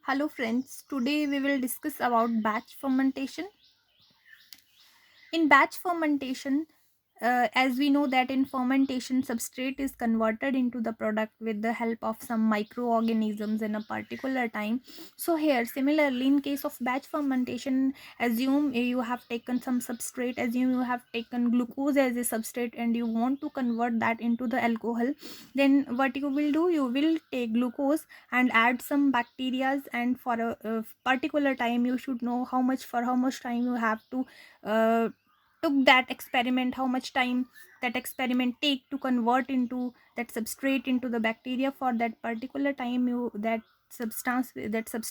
Hello friends, today we will discuss about batch fermentation. In batch fermentation, as we know that in fermentation substrate is converted into the product with the help of some microorganisms in a particular time. So here similarly in case of batch fermentation, assume you have taken some substrate, assume you have taken glucose as a substrate and you want to convert that into the alcohol. Then what you will do, you will take glucose and add some bacteria, and for a particular time you should know how much time you have to uh, took that experiment, how much time that experiment take to convert into that substrate into the bacteria. For that particular time, you that substrate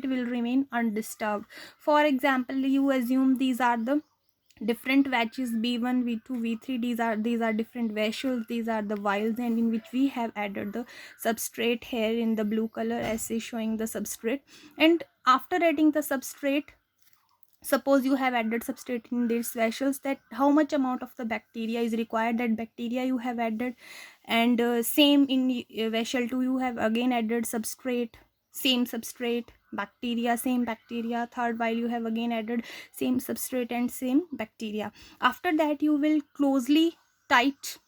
will remain undisturbed. For example, you assume these are the different batches B1, V2, V3. These are different vessels, these are the vials, and in which we have added the substrate here in the blue color as is showing the substrate. And after adding the substrate, suppose you have added substrate in these vessels, that how much amount of the bacteria is required, that bacteria you have added. And same in vessel 2, you have again added substrate, same substrate, bacteria, same bacteria. Third while you have again added same substrate and same bacteria. After that you will closely tight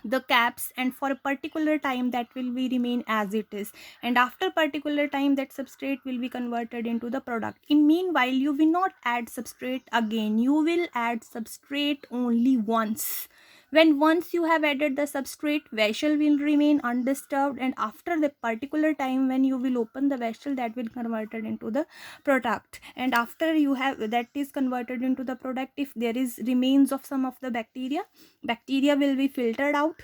the caps, and for a particular time that will be remain as it is, and after particular time that substrate will be converted into the product. In meanwhile, you will not add substrate again, you will add substrate only once. When once you have added the substrate, vessel will remain undisturbed, and after the particular time when you will open the vessel, that will converted into the product. And after you have that is converted into the product, if there is remains of some of the bacteria will be filtered out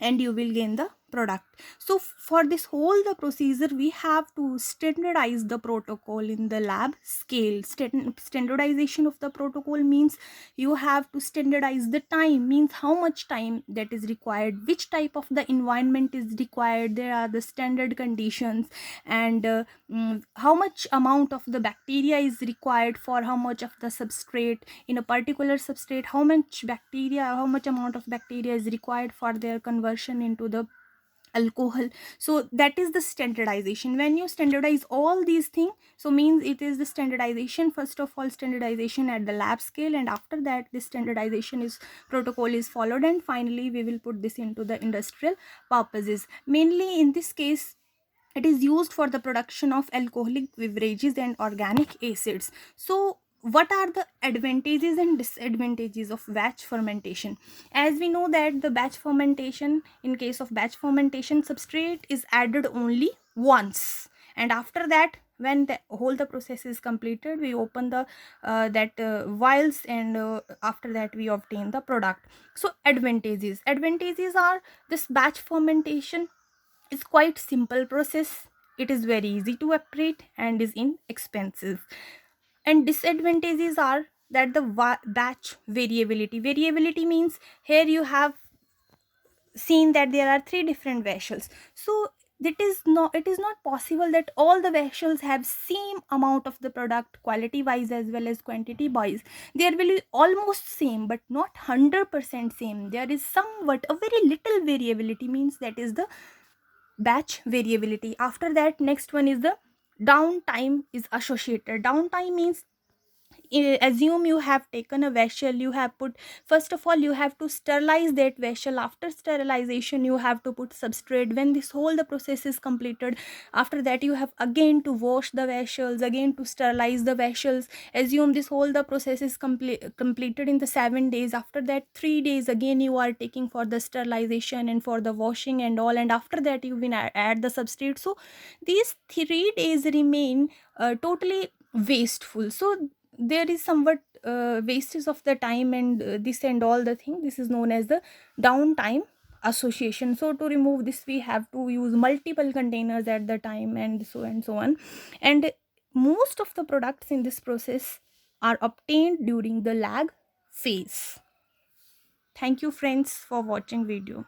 and you will gain the product. So for this whole the procedure, we have to standardize the protocol in the lab scale. Standardization of the protocol means you have to standardize the time, means how much time that is required, which type of the environment is required, there are the standard conditions, and how much amount of the bacteria is required for how much of the substrate. In a particular substrate, how much amount of bacteria is required for their conversion into the alcohol. So that is the standardization. When you standardize all these things, so means it is the standardization, first of all standardization at the lab scale, and after that this standardization is protocol is followed, and finally we will put this into the industrial purposes. Mainly in this case, it is used for the production of alcoholic beverages and organic acids. So what are the advantages and disadvantages of batch fermentation? As we know that the batch fermentation, in case of batch fermentation, substrate is added only once, and after that when the whole the process is completed, we open the vials, and after that we obtain the product. So advantages are, this batch fermentation is quite simple process, it is very easy to operate and is inexpensive. And disadvantages are that the batch variability means, here you have seen that there are three different vessels. So it is not possible that all the vessels have same amount of the product, quality wise as well as quantity wise. There will be almost same but not 100% same, there is somewhat a very little variability, means that is the batch variability. After that, next one is the downtime is associated. Downtime means, assume you have taken a vessel, you have put, first of all you have to sterilize that vessel. After sterilization you have to put substrate. When this whole the process is completed, after that you have again to wash the vessels, again to sterilize the vessels. Assume this whole the process is completed in the 7 days. After that 3 days again you are taking for the sterilization and for the washing and all, and after that you will add the substrate. So these 3 days remain totally wasteful. So there is somewhat wastage of the time, and this and all the thing, this is known as the downtime association. So to remove this, we have to use multiple containers at the time, and so on. And most of the products in this process are obtained during the lag phase. Thank you friends for watching video.